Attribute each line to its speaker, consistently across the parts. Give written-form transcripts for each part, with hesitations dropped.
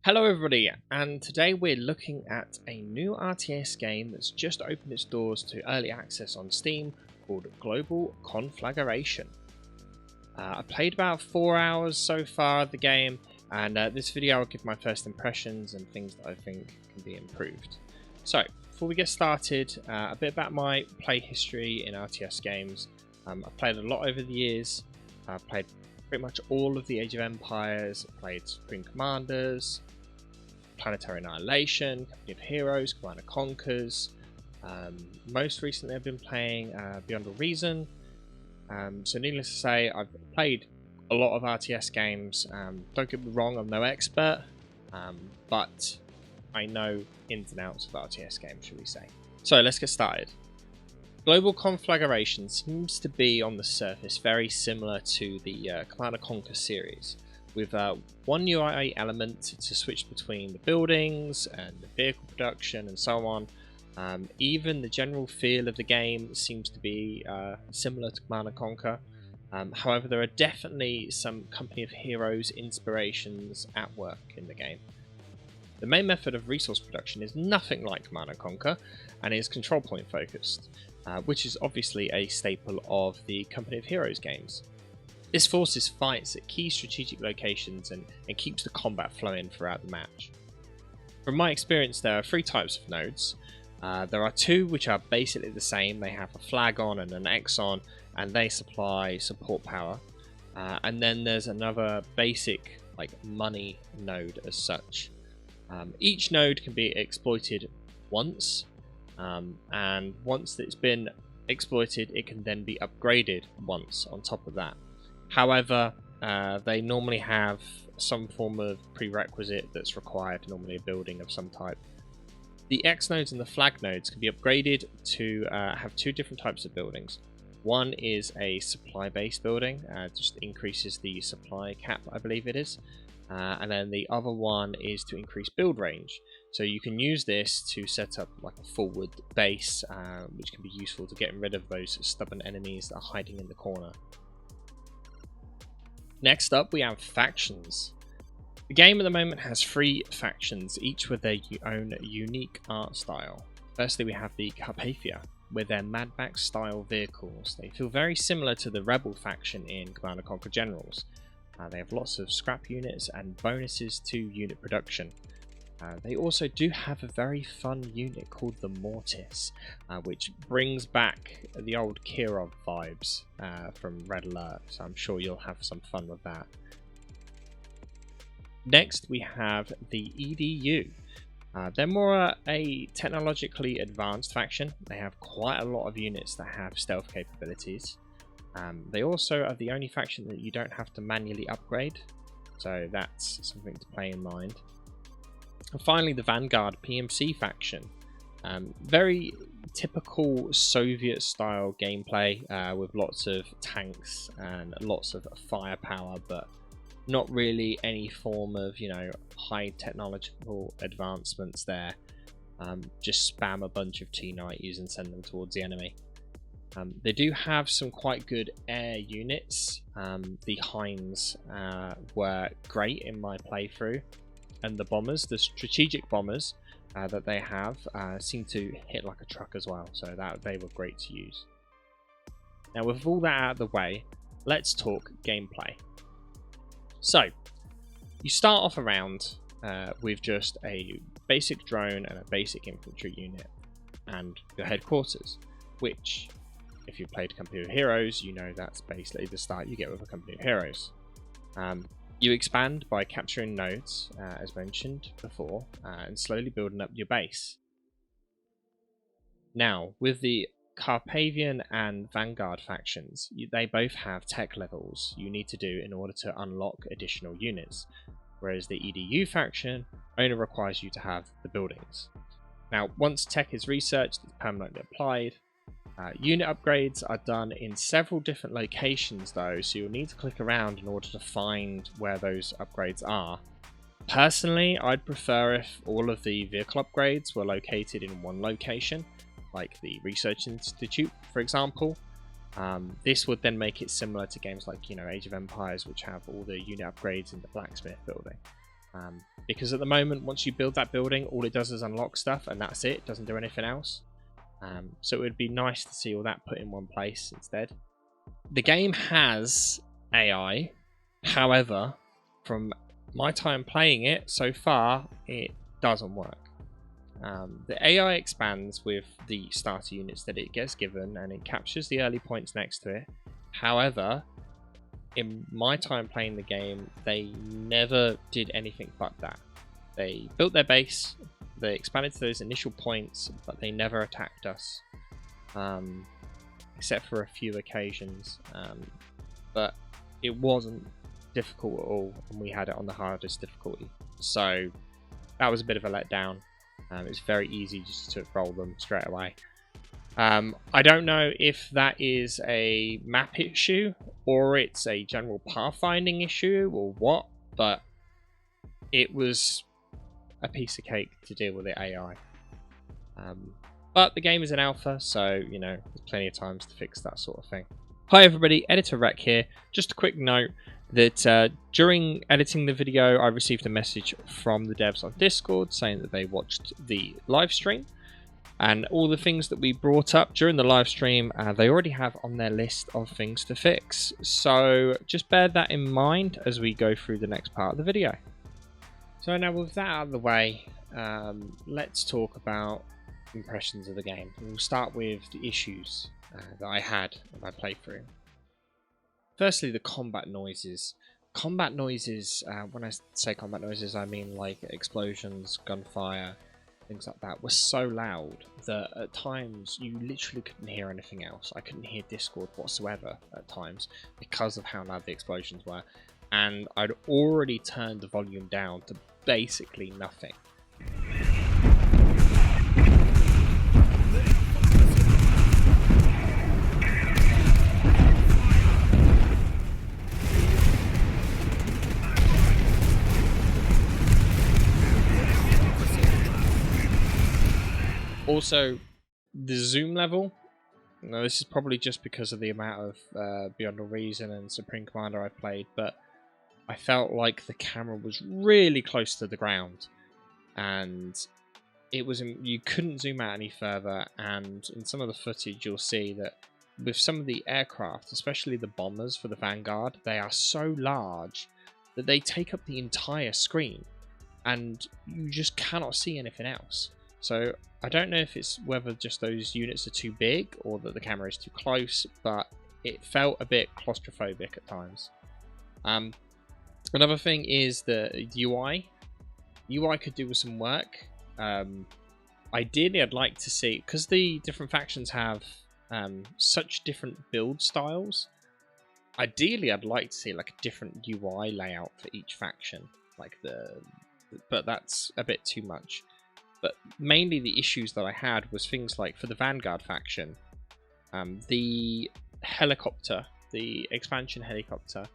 Speaker 1: Hello everybody, and today we're looking at a new RTS game that's just opened its doors to early access on Steam called Global Conflagration. I've played about 4 hours so far of the game, and this video I'll give my first impressions and things that I think can be improved. So, before we get started, a bit about my play history in RTS games. I've played a lot over the years. I've played pretty much all of the Age of Empires, played Supreme Commanders, Planetary Annihilation, Company of Heroes, Command & Conquers. Most recently I've been playing Beyond All Reason. So needless to say, I've played a lot of RTS games. Don't get me wrong, I'm no expert, but I know ins and outs of RTS games, shall we say. So let's get started. Global Conflagration seems to be on the surface very similar to the Command & Conquer series, with one UI element to switch between the buildings and the vehicle production and so on. Even the general feel of the game seems to be similar to Command & Conquer. However, there are definitely some Company of Heroes inspirations at work in the game. The main method of resource production is nothing like Command & Conquer and is control point focused, which is obviously a staple of the Company of Heroes games. This forces fights at key strategic locations and keeps the combat flowing throughout the match. From my experience, there are 3 types of nodes. There are 2 which are basically the same. They have a flag on and an X on, and they supply support power. And then there's another basic money node as such. Each node can be exploited once, and once it's been exploited, it can then be upgraded once on top of that. However, they normally have some form of prerequisite that's required, normally a building of some type. The X nodes and the flag nodes can be upgraded to have 2 different types of buildings. One is a supply based building, just increases the supply cap, I believe it is. And then the other one is to increase build range. So you can use this to set up like a forward base, which can be useful to getting rid of those stubborn enemies that are hiding in the corner. Next up, we have factions. The game at the moment has 3 factions, each with their own unique art style. Firstly, we have the Carpathia, with their Mad Max style vehicles. They feel very similar to the Rebel faction in Command & Conquer Generals. They have lots of scrap units and bonuses to unit production. They also do have a very fun unit called the Mortis, which brings back the old Kirov vibes from Red Alert, so I'm sure you'll have some fun with that. Next we have the EDU. They're more a technologically advanced faction. They have quite a lot of units that have stealth capabilities. They also are the only faction that you don't have to manually upgrade, so that's something to play in mind. And finally, the Vanguard PMC faction. Very typical Soviet style gameplay with lots of tanks and lots of firepower, but not really any form of high technological advancements there. Just spam a bunch of T90s and send them towards the enemy. They do have some quite good air units. The Hinds were great in my playthrough, and the bombers, the strategic bombers that they have, seem to hit like a truck as well, so that they were great to use. Now, with all that out of the way, let's talk gameplay. So, you start off a round with just a basic drone and a basic infantry unit, and your headquarters, which, if you've played Company of Heroes, you know that's basically the start you get with a Company of Heroes. You expand by capturing nodes, as mentioned before, and slowly building up your base. Now, with the Carpathian and Vanguard factions, they both have tech levels you need to do in order to unlock additional units, whereas the EDU faction only requires you to have the buildings. Now, once tech is researched, it's permanently applied. Unit upgrades are done in several different locations though, so you'll need to click around in order to find where those upgrades are. Personally, I'd prefer if all of the vehicle upgrades were located in one location, like the Research Institute, for example. This would then make it similar to games like Age of Empires, which have all the unit upgrades in the blacksmith building. because at the moment, once you build that building, all it does is unlock stuff, and that's it. It doesn't do anything else. So it would be nice to see all that put in one place instead. The game has AI, however, from my time playing it so far, it doesn't work. The AI expands with the starter units that it gets given, and it captures the early points next to it. However, in my time playing the game, they never did anything but that. They built their base, they expanded to those initial points, but they never attacked us, except for a few occasions. But it wasn't difficult at all, and we had it on the hardest difficulty. So that was a bit of a letdown. It was very easy just to roll them straight away. I don't know if that is a map issue or it's a general pathfinding issue or what, but it was a piece of cake to deal with the AI. But the game is in alpha, so you know there's plenty of times to fix that sort of thing. Hi everybody, Editor Rec here. Just a quick note that during editing the video I received a message from the devs on Discord saying that they watched the live stream, and all the things that we brought up during the live stream they already have on their list of things to fix. So just bear that in mind as we go through the next part of the video. So now with that out of the way, let's talk about impressions of the game. We'll start with the issues that I had in my playthrough. Firstly, the combat noises. Combat noises, when I say combat noises, I mean like explosions, gunfire, things like that, were so loud that at times you literally couldn't hear anything else. I couldn't hear Discord whatsoever at times because of how loud the explosions were. And I'd already turned the volume down to basically nothing. Also, the zoom level. Now, this is probably just because of the amount of Beyond All Reason and Supreme Commander I played, but I felt like the camera was really close to the ground, and it was you couldn't zoom out any further. And in some of the footage, you'll see that with some of the aircraft, especially the bombers for the Vanguard, they are so large that they take up the entire screen, and you just cannot see anything else. So I don't know if it's whether just those units are too big or that the camera is too close, but it felt a bit claustrophobic at times. Another thing is the UI. UI could do with some work. Ideally, I'd like to see, because the different factions have such different build styles, ideally I'd like to see like a different UI layout for each faction, but that's a bit too much. But mainly the issues that I had was things like, for the Vanguard faction, the helicopter, the expansion helicopter,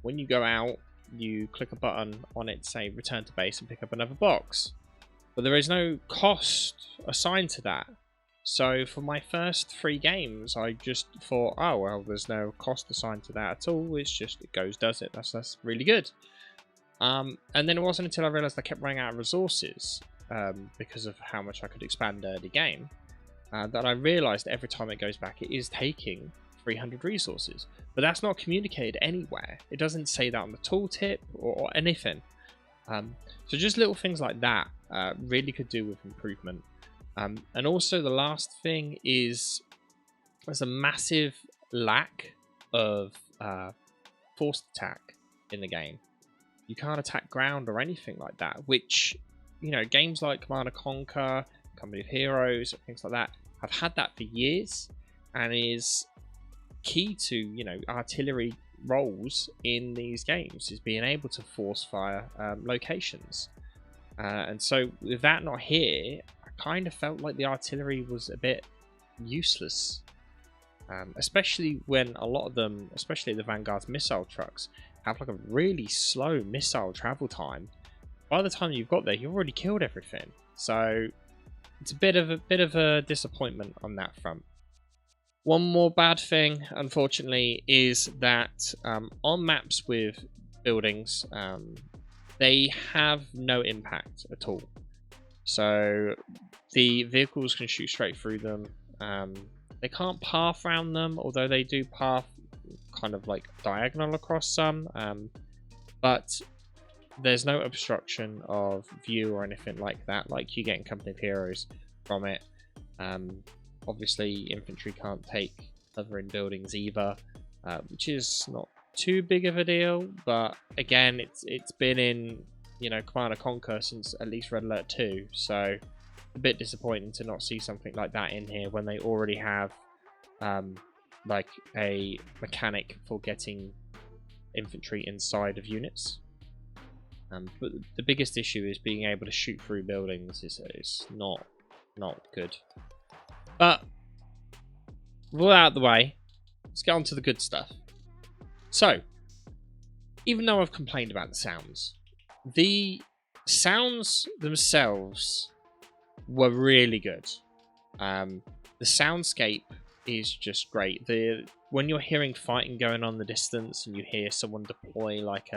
Speaker 1: when you go out, you click a button on it to say return to base and pick up another box. But there is no cost assigned to that. So for my first 3 games, I just thought, oh, well, there's no cost assigned to that at all. It's just, it goes, does it. That's really good. And then it wasn't until I realized I kept running out of resources, because of how much I could expand early game, that I realized every time it goes back, it is taking 300 resources. But that's not communicated anywhere. It doesn't say that on the tooltip or anything. So just little things like that really could do with improvement. And also the last thing is there's a massive lack of forced attack in the game. You can't attack ground or anything like that, which, you know, games like Command & Conquer, Company of Heroes, things like that have had that for years, and is key to, you know, artillery roles in these games, is being able to force fire locations. And so with that not here, I kind of felt like the artillery was a bit useless, especially when a lot of them, especially the Vanguard's missile trucks, have like a really slow missile travel time. By the time you've got there, you've already killed everything. So it's a bit of a disappointment on that front. One more bad thing, unfortunately, is that on maps with buildings, they have no impact at all. So the vehicles can shoot straight through them. They can't path around them, although they do path kind of like diagonal across some. But there's no obstruction of view or anything like that, like you get in Company of Heroes from it. Obviously, infantry can't take cover in buildings either, which is not too big of a deal. But again, it's been in, you know, Command & Conquer since at least Red Alert 2, so a bit disappointing to not see something like that in here when they already have like a mechanic for getting infantry inside of units. But the biggest issue is being able to shoot through buildings is not good. But with all out of the way, let's get on to the good stuff. So, even though I've complained about the sounds themselves were really good. The soundscape is just great. When you're hearing fighting going on in the distance and you hear someone deploy like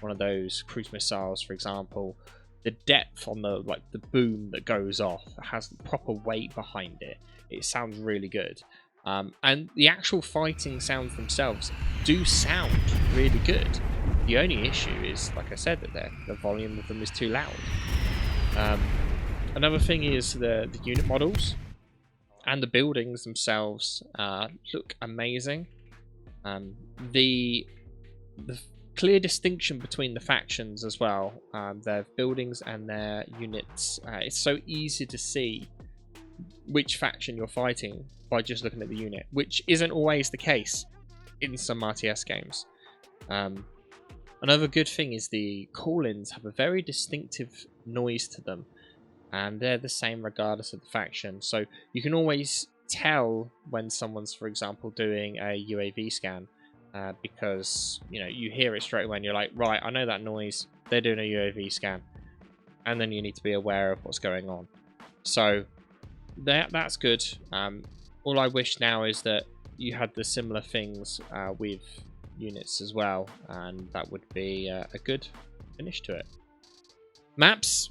Speaker 1: one of those cruise missiles, for example, the depth on the boom that goes off has proper weight behind it. It sounds really good. And the actual fighting sounds themselves do sound really good. The only issue is, like I said, that the volume of them is too loud. Another thing is the unit models and the buildings themselves look amazing. The clear distinction between the factions as well, their buildings and their units. It's so easy to see which faction you're fighting by just looking at the unit, which isn't always the case in some RTS games. Another good thing is the call-ins have a very distinctive noise to them, and they're the same regardless of the faction. So you can always tell when someone's, for example, doing a UAV scan, because you hear it straight away and you're like, right, I know that noise, they're doing a UAV scan, and then you need to be aware of what's going on. So that's good. All I wish now is that you had the similar things with units as well, and that would be a good finish to it. Maps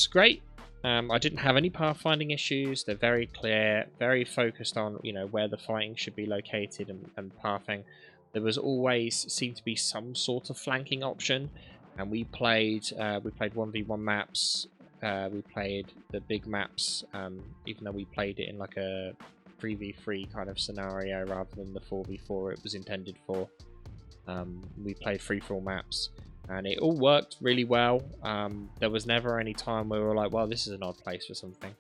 Speaker 1: great. I didn't have any pathfinding issues. They're very clear, very focused on where the fighting should be located and pathing. There was always seemed to be some sort of flanking option, and we played 1v1 maps. We played the big maps, even though we played it in like a 3v3 kind of scenario rather than the 4v4 it was intended for. We played free-for-all maps, and it all worked really well. There was never any time where we were like, well, this is an odd place for something.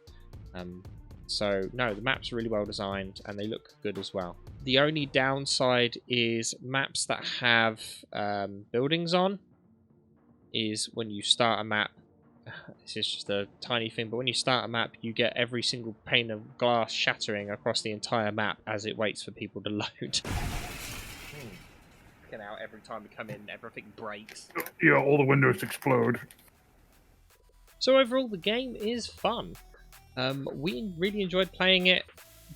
Speaker 1: So no, the maps are really well designed and they look good as well. The only downside is maps that have buildings on is when you start a map. This is just a tiny thing, but when you start a map, you get every single pane of glass shattering across the entire map as it waits for people to load. Get out every time we come in, everything breaks.
Speaker 2: Yeah, all the windows explode.
Speaker 1: So overall, the game is fun. We really enjoyed playing it,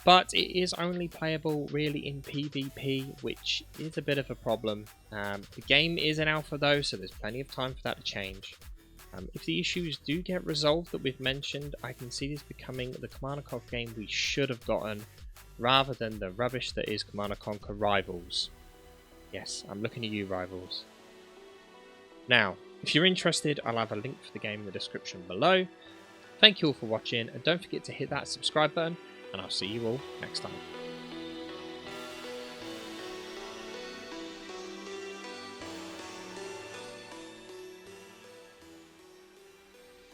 Speaker 1: but it is only playable really in PvP, which is a bit of a problem. The game is in alpha though, so there's plenty of time for that to change. If the issues do get resolved that we've mentioned, I can see this becoming the Command & Conquer game we should have gotten, rather than the rubbish that is Command & Conquer Rivals. Yes, I'm looking at you, Rivals. Now, if you're interested, I'll have a link for the game in the description below. Thank you all for watching, and don't forget to hit that subscribe button, and I'll see you all next time.